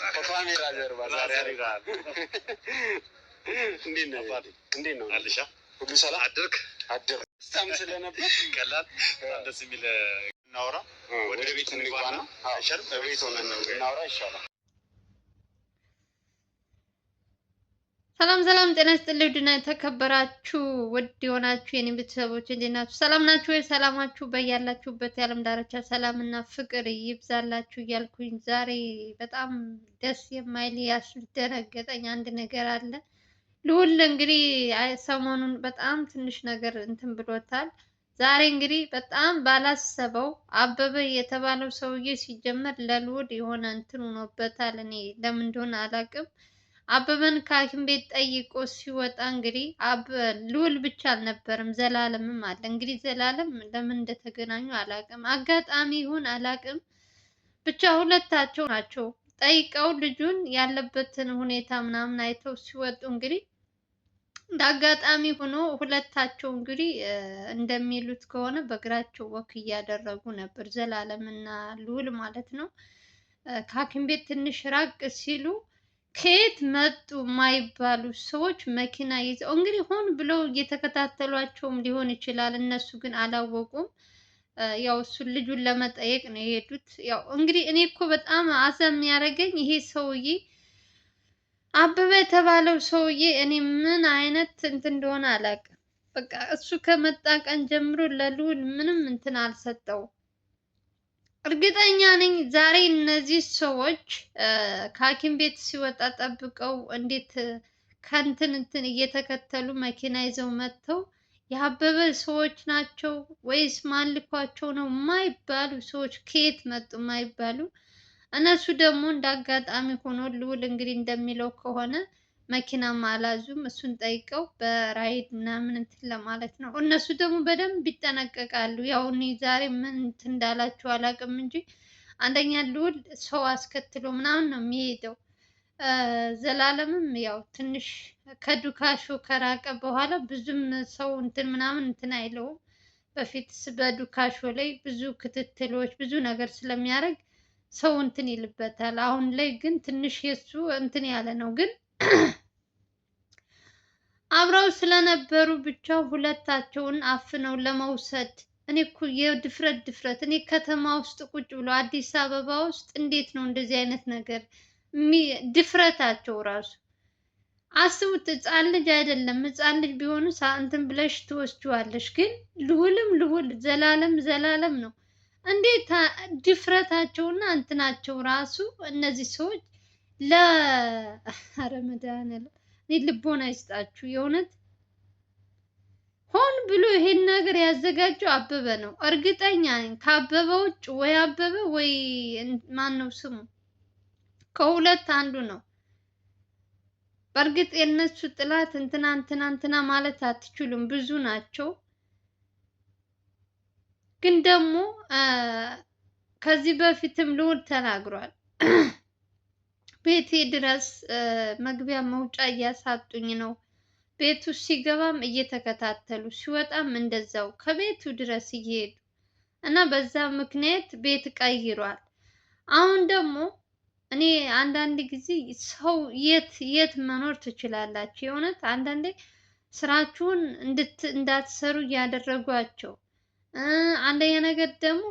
ከካሜራ ጀርባ ዛሬ አሪጋል እንዴት ነው አልሻ ሁሉ ሰላም አድርክ ስታም ስለነበር ቀላል ደስ የሚል እናውራ ወደ ቤት እንግባና አይሻልም? በቤት ሆነን እናውራ ይሻላል። ሰላም ጤና ይስጥልኝ። ውድና የተከበራችሁ ውድ የሆናችሁ የኔ ቤተሰቦች እንዴት ናችሁ? ሰላም ናችሁ ወይ? ሰላማችሁ በያላችሁበት የዓለም ዳርቻ ሰላምና ፍቅር ይብዛላችሁ እያልኩኝ ዛሬ በጣም ደስ የማይል ያስደነገጠኝ አንድ ነገር አለ። ልዑል እንግዲህ ሰሞኑን በጣም ትንሽ ነገር እንትን ብሎታል። ዛሬ እንግዲህ በጣም ባላሰበው አበበ የተባለው ሰውዬ ሲጀመር ለልዑል የሆነ እንትን ሆኖበታል። እኔ ለምን እንደሆነ አላውቅም። አበበን ከሐኪም ቤት ጠይቆ ሲወጣ እንግዲህ ልዑል ብቻ አልነበረም ዘላለምም አለ። እንግዲህ ዘላለም ለምን እንደተገናኙ አላውቅም። አጋጣሚ ይሁን አላውቅም። ብቻ ሁለታቸው ናቸው ጠይቀው ልጁን ያለበትን ሁኔታ ምናምን አይተው ሲወጡ እንግዲህ እንደ አጋጣሚ ሆኖ ሁለታቸው እንግዲህ እንደሚሉት ከሆነ በእግራቸው ወክ እያደረጉ ነበር፣ ዘላለም እና ልዑል ማለት ነው። ከሐኪም ቤት ትንሽ ራቅ ሲሉ ከየት መጡ የማይባሉ ሰዎች መኪና ይዘው እንግዲህ ሆን ብለው እየተከታተሏቸውም ሊሆን ይችላል። እነሱ ግን አላወቁም። ያው እሱን ልጁን ለመጠየቅ ነው የሄዱት። ያው እንግዲህ እኔ እኮ በጣም አዘም የሚያደርገኝ ይሄ ሰውዬ አበበ የተባለው ሰውዬ እኔ ምን አይነት እንትን እንደሆነ አላውቅም። በቃ እሱ ከመጣ ቀን ጀምሮ ለልዑል ምንም እንትን አልሰጠው። እርግጠኛ ነኝ ዛሬ እነዚህ ሰዎች ከሐኪም ቤት ሲወጣ ጠብቀው እንዴት ከእንትን እየተከተሉ መኪና ይዘው መጥተው የአበበ ሰዎች ናቸው ወይስ ማን ልኳቸው ነው የማይባሉ ሰዎች ከየት መጡ የማይባሉ። እነሱ ደግሞ እንደ አጋጣሚ ሆኖ ልዑል እንግዲህ እንደሚለው ከሆነ መኪናም አላዙም። እሱን ጠይቀው በራይድ ምናምን እንትን ለማለት ነው። እነሱ ደግሞ በደንብ ይጠነቀቃሉ። ያው እኔ ዛሬ ምን እንትን እንዳላችሁ አላውቅም እንጂ አንደኛ ልዑል ሰው አስከትሎ ምናምን ነው የሚሄደው። ዘላለምም ያው ትንሽ ከዱካሾ ከራቀ በኋላ ብዙም ሰው እንትን ምናምን እንትን አይለውም። በፊት በዱካሾ ላይ ብዙ ክትትሎች ብዙ ነገር ስለሚያደርግ ሰው እንትን ይልበታል። አሁን ላይ ግን ትንሽ የሱ እንትን ያለ ነው። ግን አብረው ስለነበሩ ብቻ ሁለታቸውን አፍነው ለመውሰድ እኔ እኮ የድፍረት እኔ ከተማ ውስጥ ቁጭ ብሎ አዲስ አበባ ውስጥ እንዴት ነው እንደዚህ አይነት ነገር ድፍረታቸው ራሱ አስቡት። ሕፃን ልጅ አይደለም። ሕፃን ልጅ ቢሆኑ እንትን ብለሽ ትወስጂዋለሽ። ግን ልዑል ዘላለም ነው። እንዴት ድፍረታቸውና እንትናቸው ራሱ እነዚህ ሰዎች ኧረ መድኃኒዓለም እኔ ልቦና ይስጣችሁ። የእውነት ሆን ብሎ ይሄን ነገር ያዘጋጀው አበበ ነው። እርግጠኛ ነኝ ከአበበ ውጭ ወይ አበበ ወይ ማን ነው ስሙ ከሁለት አንዱ ነው። በእርግጥ የእነሱ ጥላት እንትና ማለት አትችሉም፣ ብዙ ናቸው። ግን ደግሞ ከዚህ በፊትም ልዑል ተናግሯል። ቤቴ ድረስ መግቢያ መውጫ እያሳጡኝ ነው። ቤቱ ሲገባም እየተከታተሉ ሲወጣም እንደዛው ከቤቱ ድረስ እየሄዱ እና በዛ ምክንያት ቤት ቀይሯል። አሁን ደግሞ እኔ አንዳንድ ጊዜ ሰው የት መኖር ትችላላችሁ? የእውነት አንዳንዴ ስራችሁን እንዳትሰሩ እያደረጓቸው፣ አንደኛ ነገር ደግሞ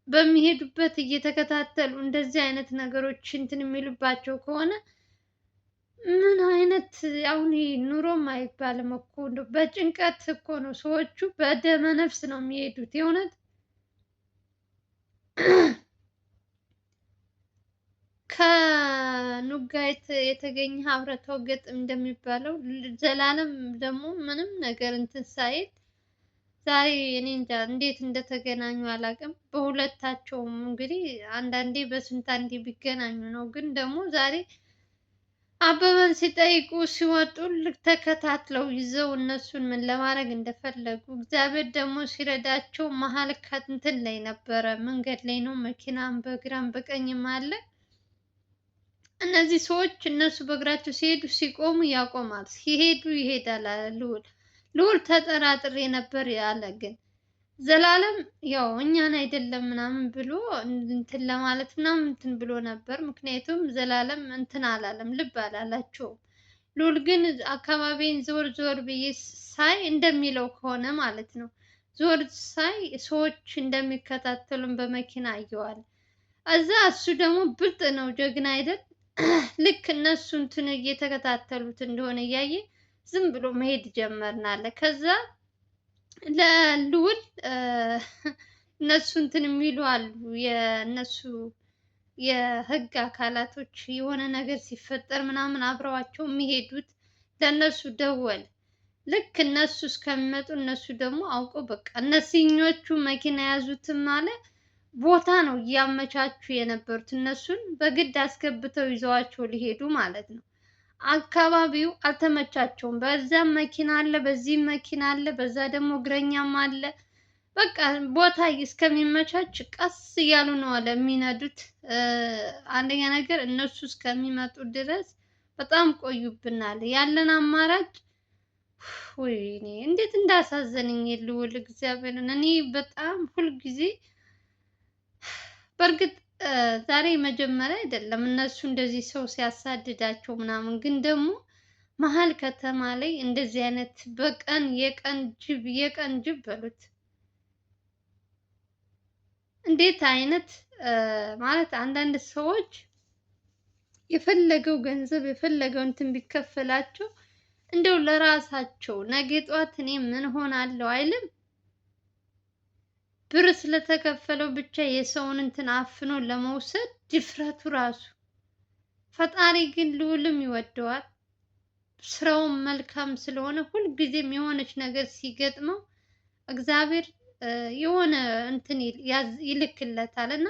በሚሄዱበት እየተከታተሉ እንደዚህ አይነት ነገሮች እንትን የሚሉባቸው ከሆነ ምን አይነት አሁን ኑሮም አይባልም እኮ በጭንቀት እኮ ነው ሰዎቹ በደመ ነፍስ ነው የሚሄዱት። የእውነት ከኑጋ የተገኘ ሀብረተው ገጥም እንደሚባለው ዘላለም ደግሞ ምንም ነገር እንትን ሳይል ዛሬ እኔ እንጃ እንዴት እንደተገናኙ አላውቅም። በሁለታቸውም እንግዲህ አንዳንዴ በስንት አንዴ ቢገናኙ ነው። ግን ደግሞ ዛሬ አበበን ሲጠይቁ ሲወጡ ተከታትለው ይዘው እነሱን ምን ለማድረግ እንደፈለጉ እግዚአብሔር ደግሞ ሲረዳቸው መሀል ከእንትን ላይ ነበረ፣ መንገድ ላይ ነው። መኪናም በግራም በቀኝም አለ። እነዚህ ሰዎች እነሱ በእግራቸው ሲሄዱ ሲቆሙ ያቆማል፣ ሲሄዱ ይሄዳል። ልዑል ተጠራጥሬ ነበር ያለ። ግን ዘላለም ያው እኛን አይደለም ምናምን ብሎ እንትን ለማለት ምናምን እንትን ብሎ ነበር። ምክንያቱም ዘላለም እንትን አላለም፣ ልብ አላላቸውም። ሉል ግን አካባቢን ዞር ዞር ብዬ ሳይ እንደሚለው ከሆነ ማለት ነው፣ ዞር ሳይ ሰዎች እንደሚከታተሉን በመኪና አየዋል። እዛ እሱ ደግሞ ብልጥ ነው፣ ጀግና አይደል? ልክ እነሱ እንትን እየተከታተሉት እንደሆነ እያየ ዝም ብሎ መሄድ ጀመርናለ። ከዛ ለልዑል እነሱ እንትን የሚሉ አሉ፣ የእነሱ የህግ አካላቶች የሆነ ነገር ሲፈጠር ምናምን አብረዋቸው የሚሄዱት ለእነሱ ደወል። ልክ እነሱ እስከሚመጡ እነሱ ደግሞ አውቀው በቃ እነዚህኞቹ መኪና የያዙትም ማለት ቦታ ነው እያመቻቹ የነበሩት፣ እነሱን በግድ አስገብተው ይዘዋቸው ሊሄዱ ማለት ነው። አካባቢው አልተመቻቸውም። በዛም መኪና አለ፣ በዚህም መኪና አለ፣ በዛ ደግሞ እግረኛም አለ። በቃ ቦታ እስከሚመቻች ቀስ እያሉ ነው አለ የሚነዱት። አንደኛ ነገር እነሱ እስከሚመጡ ድረስ በጣም ቆዩብናል። ያለን አማራጭ ወይኔ እንዴት እንዳሳዘነኝ ልዑል እግዚአብሔርን። እኔ በጣም ሁልጊዜ በእርግጥ ዛሬ መጀመሪያ አይደለም እነሱ እንደዚህ ሰው ሲያሳድዳቸው ምናምን፣ ግን ደግሞ መሀል ከተማ ላይ እንደዚህ አይነት በቀን የቀን ጅብ በሉት እንዴት አይነት ማለት አንዳንድ ሰዎች የፈለገው ገንዘብ የፈለገው እንትን ቢከፈላቸው እንደው ለራሳቸው ነገ ጧት እኔ ምን ሆናለሁ አይልም። ብር ስለተከፈለው ብቻ የሰውን እንትን አፍኖ ለመውሰድ ድፍረቱ ራሱ። ፈጣሪ ግን ልዑልም ይወደዋል። ስራውን መልካም ስለሆነ ሁልጊዜም የሆነች ነገር ሲገጥመው እግዚአብሔር የሆነ እንትን ይልክለታል እና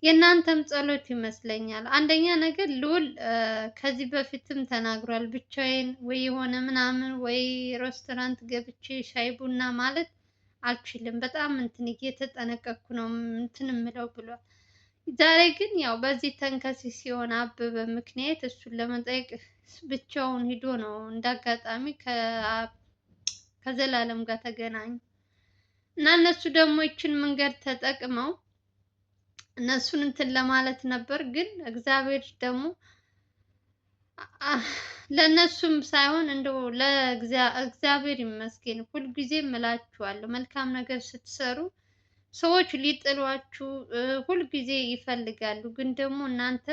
የእናንተም ጸሎት ይመስለኛል። አንደኛ ነገር ልዑል ከዚህ በፊትም ተናግሯል። ብቻዬን ወይ የሆነ ምናምን ወይ ሬስቶራንት ገብቼ ሻይ ቡና ማለት አልችልም፣ በጣም እንትን እየተጠነቀቅኩ ነው እንትን የምለው ብሏል። ዛሬ ግን ያው በዚህ ተንከሲስ ሲሆን አበበ ምክንያት እሱን ለመጠየቅ ብቻውን ሂዶ ነው እንዳጋጣሚ ከዘላለም ጋር ተገናኙ እና እነሱ ደግሞ ይችን መንገድ ተጠቅመው እነሱን እንትን ለማለት ነበር። ግን እግዚአብሔር ደግሞ ለእነሱም ሳይሆን እንደው ለእግዚአብሔር ይመስገን። ሁልጊዜም እላችኋለሁ መልካም ነገር ስትሰሩ ሰዎች ሊጥሏችሁ ሁልጊዜ ይፈልጋሉ። ግን ደግሞ እናንተ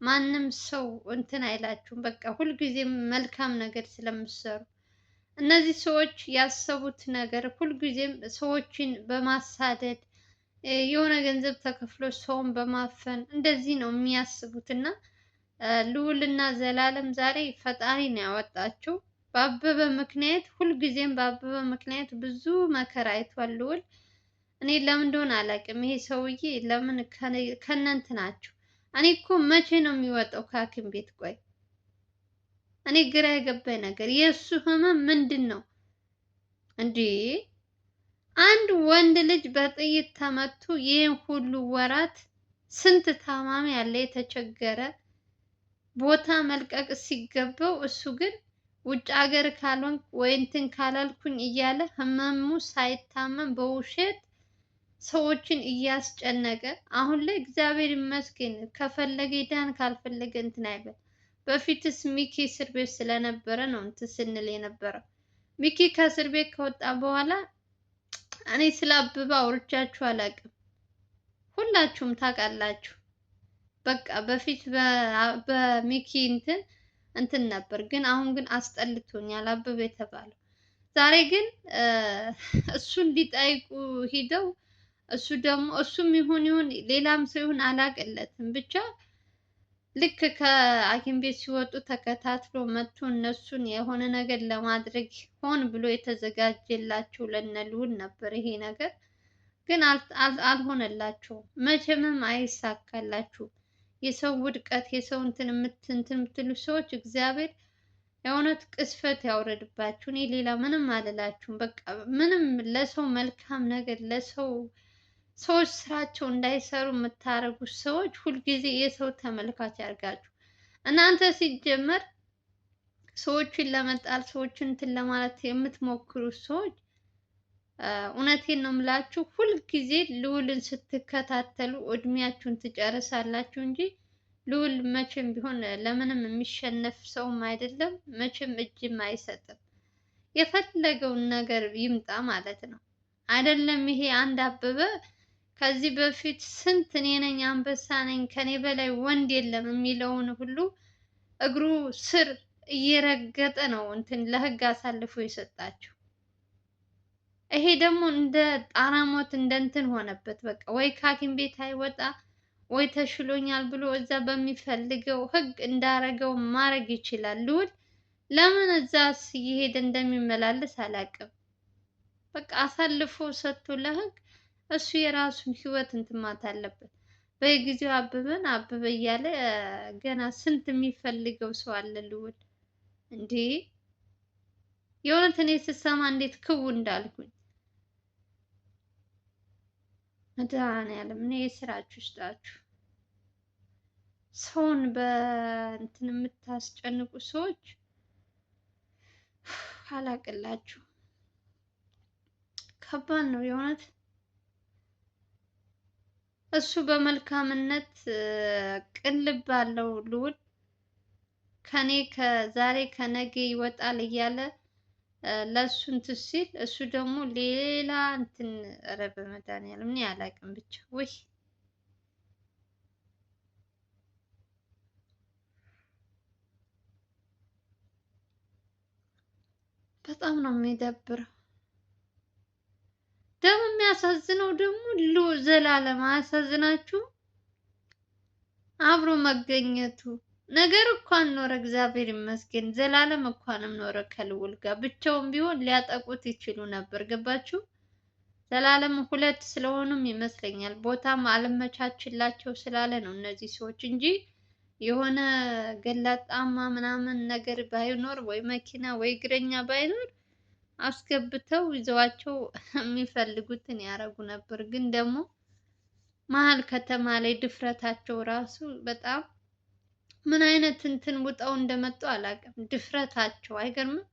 ማንም ሰው እንትን አይላችሁም። በቃ ሁልጊዜም መልካም ነገር ስለምትሰሩ እነዚህ ሰዎች ያሰቡት ነገር ሁልጊዜም ሰዎችን በማሳደድ የሆነ ገንዘብ ተከፍሎ ሰውን በማፈን እንደዚህ ነው የሚያስቡት። እና ልዑልና ዘላለም ዛሬ ፈጣሪ ነው ያወጣቸው በአበበ ምክንያት። ሁልጊዜም በአበበ ምክንያት ብዙ መከራ አይቷል ልዑል። እኔ ለምን እንደሆነ አላውቅም። ይሄ ሰውዬ ለምን ከእናንተ ናቸው? እኔ እኮ መቼ ነው የሚወጣው ከሐኪም ቤት? ቆይ እኔ ግራ የገባኝ ነገር የእሱ ህመም ምንድን ነው እንዴ? አንድ ወንድ ልጅ በጥይት ተመቶ ይህን ሁሉ ወራት ስንት ታማሚ ያለ የተቸገረ ቦታ መልቀቅ ሲገባው እሱ ግን ውጭ ሀገር ካልሆንክ ወይ እንትን ካላልኩኝ እያለ ህመሙ ሳይታመም በውሸት ሰዎችን እያስጨነቀ አሁን ላይ እግዚአብሔር ይመስገን ከፈለገ ይዳን ካልፈለገ እንትን አይበል። በፊትስ ሚኪ እስር ቤት ስለነበረ ነው እንትን ስንል የነበረው። ሚኪ ከእስር ቤት ከወጣ በኋላ እኔ ስለ አበባ አውርቻችሁ አላውቅም። ሁላችሁም ታውቃላችሁ። በቃ በፊት በሚኪ እንትን ነበር፣ ግን አሁን ግን አስጠልቶኛል አበበ የተባለው። ዛሬ ግን እሱን ሊጠይቁ ሂደው እሱ ደግሞ እሱም ይሁን ሌላም ሰው ይሁን አላቅለትም፣ ብቻ ልክ ከሐኪም ቤት ሲወጡ ተከታትሎ መጥቶ እነሱን የሆነ ነገር ለማድረግ ሆን ብሎ የተዘጋጀላቸው ለነ ልዑል ነበር ይሄ ነገር። ግን አልሆነላቸውም። መቼምም አይሳካላችሁም። የሰው ውድቀት የሰው እንትን የምትሉ ሰዎች እግዚአብሔር የእውነት ቅስፈት ያውረድባችሁ። እኔ ሌላ ምንም አልላችሁም። በቃ ምንም ለሰው መልካም ነገር ሰዎች ስራቸው እንዳይሰሩ የምታደርጉ ሰዎች ሁልጊዜ የሰው ተመልካች ያርጋችሁ። እናንተ ሲጀመር ሰዎችን ለመጣል ሰዎችን እንትን ለማለት የምትሞክሩ ሰዎች እውነቴን ነው የምላችሁ። ሁልጊዜ ልዑልን ስትከታተሉ እድሜያችሁን ትጨርሳላችሁ እንጂ ልዑል መቼም ቢሆን ለምንም የሚሸነፍ ሰውም አይደለም። መቼም እጅም አይሰጥም። የፈለገውን ነገር ይምጣ ማለት ነው። አይደለም ይሄ አንድ አበበ ከዚህ በፊት ስንት እኔ ነኝ አንበሳ ነኝ ከኔ በላይ ወንድ የለም የሚለውን ሁሉ እግሩ ስር እየረገጠ ነው እንትን ለህግ አሳልፎ የሰጣቸው። ይሄ ደግሞ እንደ ጣራሞት እንደ እንትን ሆነበት። በቃ ወይ ከሐኪም ቤት አይወጣ ወይ ተሽሎኛል ብሎ እዛ በሚፈልገው ህግ እንዳረገው ማድረግ ይችላል ልዑል። ለምን እዛስ እየሄደ እንደሚመላለስ አላውቅም። በቃ አሳልፎ ሰጥቶ ለህግ እሱ የራሱን ህይወት እንትን ማለት አለበት። በጊዜው አበበን አበበ እያለ ገና ስንት የሚፈልገው ሰው አለ ልዑል። እንዴ የእውነት እኔ ስሰማ እንዴት ክው እንዳልኩኝ። መድኃኒዓለም እኔ የስራችሁ ይስጣችሁ። ሰውን በእንትን የምታስጨንቁ ሰዎች አላቅላችሁ። ከባድ ነው የእውነት። እሱ በመልካምነት ቅልብ ባለው ልዑል ከኔ ከዛሬ ከነገ ይወጣል እያለ ለእሱ እንትን ሲል እሱ ደግሞ ሌላ እንትን። ኧረ በመድኃኒዓለም እኔ አላውቅም ብቻ ወይ በጣም ነው የሚደብረው። ደግሞ የሚያሳዝነው ደግሞ ዘላለም አያሳዝናችሁ? አብሮ መገኘቱ ነገር እንኳን ኖረ፣ እግዚአብሔር ይመስገን። ዘላለም እንኳንም ኖረ ከልዑል ጋር። ብቻውን ቢሆን ሊያጠቁት ይችሉ ነበር። ገባችሁ? ዘላለም ሁለት ስለሆኑም ይመስለኛል ቦታም አልመቻችላቸው ስላለ ነው እነዚህ ሰዎች እንጂ የሆነ ገላጣማ ምናምን ነገር ባይኖር ወይ መኪና ወይ እግረኛ ባይኖር አስገብተው ይዘዋቸው የሚፈልጉትን ያደርጉ ነበር። ግን ደግሞ መሀል ከተማ ላይ ድፍረታቸው ራሱ በጣም ምን አይነት እንትን ውጠው እንደመጡ አላውቅም። ድፍረታቸው አይገርምም?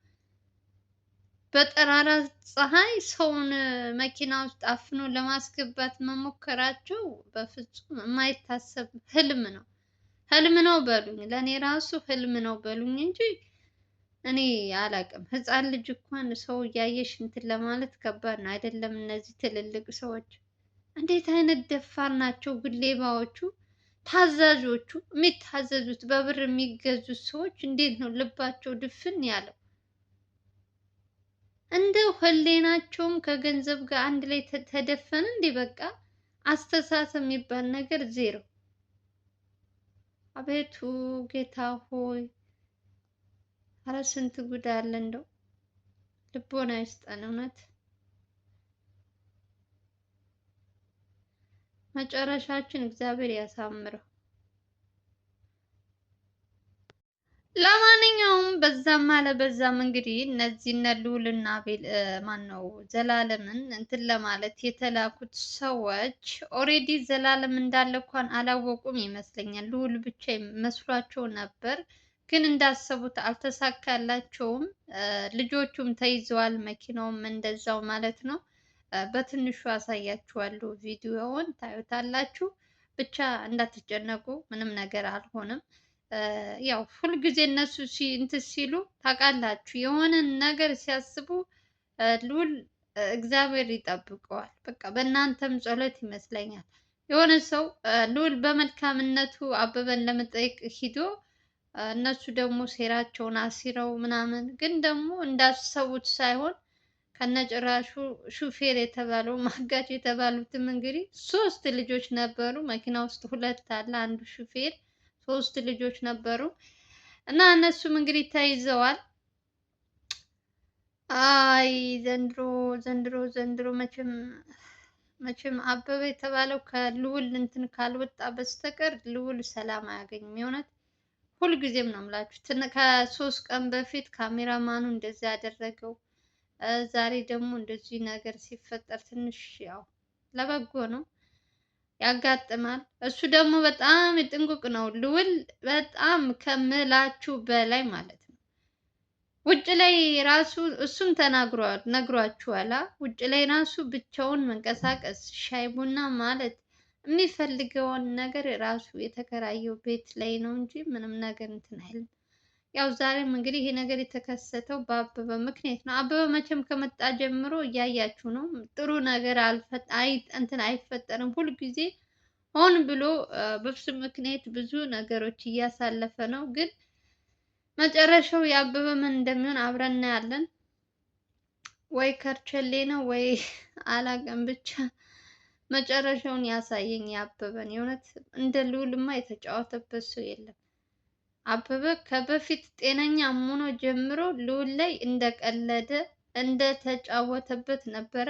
በጠራራ ፀሐይ ሰውን መኪና ውስጥ አፍኖ ለማስገባት መሞከራቸው በፍጹም የማይታሰብ ህልም ነው። ህልም ነው በሉኝ፣ ለእኔ ራሱ ህልም ነው በሉኝ እንጂ እኔ አላውቅም። ህፃን ልጅ እንኳን ሰው እያየሽ እንትን ለማለት ከባድ ነው አይደለም? እነዚህ ትልልቅ ሰዎች እንዴት አይነት ደፋር ናቸው ግን ሌባዎቹ። ታዛዦቹ የሚታዘዙት በብር የሚገዙት ሰዎች እንዴት ነው ልባቸው ድፍን ያለው? እንደው ህሊናቸውም ከገንዘብ ጋር አንድ ላይ ተደፈነ እንዴ? በቃ አስተሳሰብ የሚባል ነገር ዜሮ። አቤቱ ጌታ ሆይ፣ አረ ስንት ጉድ አለ። እንደው ልቦና ይስጠን እውነት። መጨረሻችን እግዚአብሔር ያሳምረው። ለማንኛውም በዛም አለ በዛም እንግዲህ እነዚህ እነ ልዑልና ማን ነው ዘላለምን እንትን ለማለት የተላኩት ሰዎች ኦሬዲ ዘላለም እንዳለ እንኳን አላወቁም ይመስለኛል። ልዑል ብቻ መስሏቸው ነበር፣ ግን እንዳሰቡት አልተሳካላቸውም። ልጆቹም ተይዘዋል፣ መኪናውም እንደዛው ማለት ነው። በትንሹ አሳያችኋለሁ፣ ቪዲዮውን ታዩታላችሁ። ብቻ እንዳትጨነቁ፣ ምንም ነገር አልሆነም። ያው ሁልጊዜ እነሱ እንትን ሲሉ ታውቃላችሁ፣ የሆነ ነገር ሲያስቡ ልዑል እግዚአብሔር ይጠብቀዋል። በቃ በእናንተም ጸሎት ይመስለኛል። የሆነ ሰው ልዑል በመልካምነቱ አበበን ለመጠየቅ ሂዶ እነሱ ደግሞ ሴራቸውን አሲረው ምናምን፣ ግን ደግሞ እንዳሰቡት ሳይሆን ከነጭራሹ ሹፌር የተባለው ማጋጭ የተባሉትም እንግዲህ 3 ልጆች ነበሩ መኪና ውስጥ፣ 2 አለ አንዱ ሹፌር፣ 3 ልጆች ነበሩ እና እነሱም እንግዲህ ተይዘዋል። አይ ዘንድሮ መቼም አበበ የተባለው ከልዑል እንትን ካልወጣ በስተቀር ልዑል ሰላም አያገኝም። የእውነት ሁልጊዜም ነው የምላችሁ። ከ3 ቀን በፊት ካሜራማኑ እንደዚህ ያደረገው፣ ዛሬ ደግሞ እንደዚህ ነገር ሲፈጠር ትንሽ ያው ለበጎ ነው፣ ያጋጥማል። እሱ ደግሞ በጣም ጥንቁቅ ነው ልዑል፣ በጣም ከምላችሁ በላይ ማለት ነው። ውጭ ላይ ራሱ እሱም ነግሯችኋል። ውጭ ላይ ራሱ ብቻውን መንቀሳቀስ ሻይ ቡና ማለት የሚፈልገውን ነገር ራሱ የተከራየው ቤት ላይ ነው እንጂ ምንም ነገር እንትን አይልም። ያው ዛሬም እንግዲህ ይሄ ነገር የተከሰተው በአበበ ምክንያት ነው። አበበ መቼም ከመጣ ጀምሮ እያያችሁ ነው። ጥሩ ነገር እንትን አይፈጠርም። ሁልጊዜ ሆን ብሎ በሱ ምክንያት ብዙ ነገሮች እያሳለፈ ነው። ግን መጨረሻው የአበበ ምን እንደሚሆን አብረን እናያለን። ወይ ከርቸሌ ነው ወይ አላውቅም፣ ብቻ መጨረሻውን ያሳየኝ የአበበን። የእውነት እንደ ልዑልማ የተጫወተበት ሰው የለም። አበበ ከበፊት ጤነኛ ሆኖ ጀምሮ ልዑል ላይ እንደቀለደ እንደተጫወተበት ነበረ።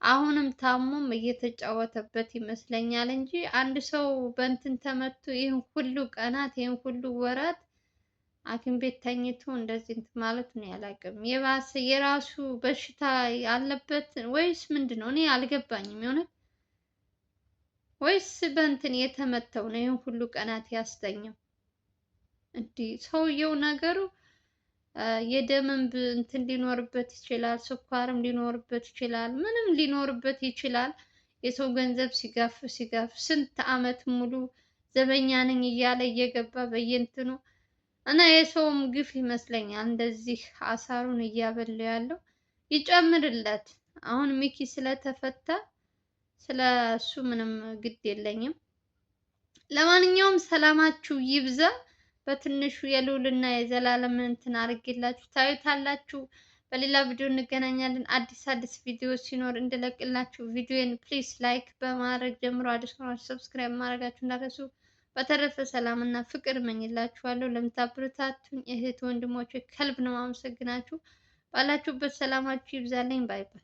አሁንም ታሞም እየተጫወተበት ይመስለኛል እንጂ አንድ ሰው በእንትን ተመቶ ይህን ሁሉ ቀናት ይህን ሁሉ ወራት ሐኪም ቤት ተኝቶ እንደዚህ እንትን ማለት ነው ያላቅም። የባሰ የራሱ በሽታ ያለበት ወይስ ምንድን ነው? እኔ አልገባኝም የእውነት። ወይስ በእንትን የተመተው ነው ይህን ሁሉ ቀናት ያስተኛው? እንዲህ ሰውየው ነገሩ የደምም እንትን ሊኖርበት ይችላል፣ ስኳርም ሊኖርበት ይችላል፣ ምንም ሊኖርበት ይችላል። የሰው ገንዘብ ሲጋፍ ስንት አመት ሙሉ ዘበኛ ነኝ እያለ እየገባ በየእንትኑ እና የሰውም ግፍ ይመስለኛል እንደዚህ አሳሩን እያበላ ያለው። ይጨምርለት። አሁን ሚኪ ስለተፈታ ስለ እሱ ምንም ግድ የለኝም። ለማንኛውም ሰላማችሁ ይብዛ። በትንሹ የልዑልና የዘላለም እንትን አድርጌላችሁ ታዩታላችሁ። በሌላ ቪዲዮ እንገናኛለን። አዲስ ቪዲዮ ሲኖር እንድለቅላችሁ ቪዲዮን ፕሊስ ላይክ በማድረግ ጀምሮ አዲስ ከሆናችሁ ሰብስክራይብ ማድረጋችሁ እንዳትረሱ። በተረፈ ሰላም እና ፍቅር እመኝላችኋለሁ። ለምታበረታቱኝ እህት ወንድሞቼ ከልብ ነው አመሰግናችሁ። ባላችሁበት ሰላማችሁ ይብዛልኝ። ባይ ባይ።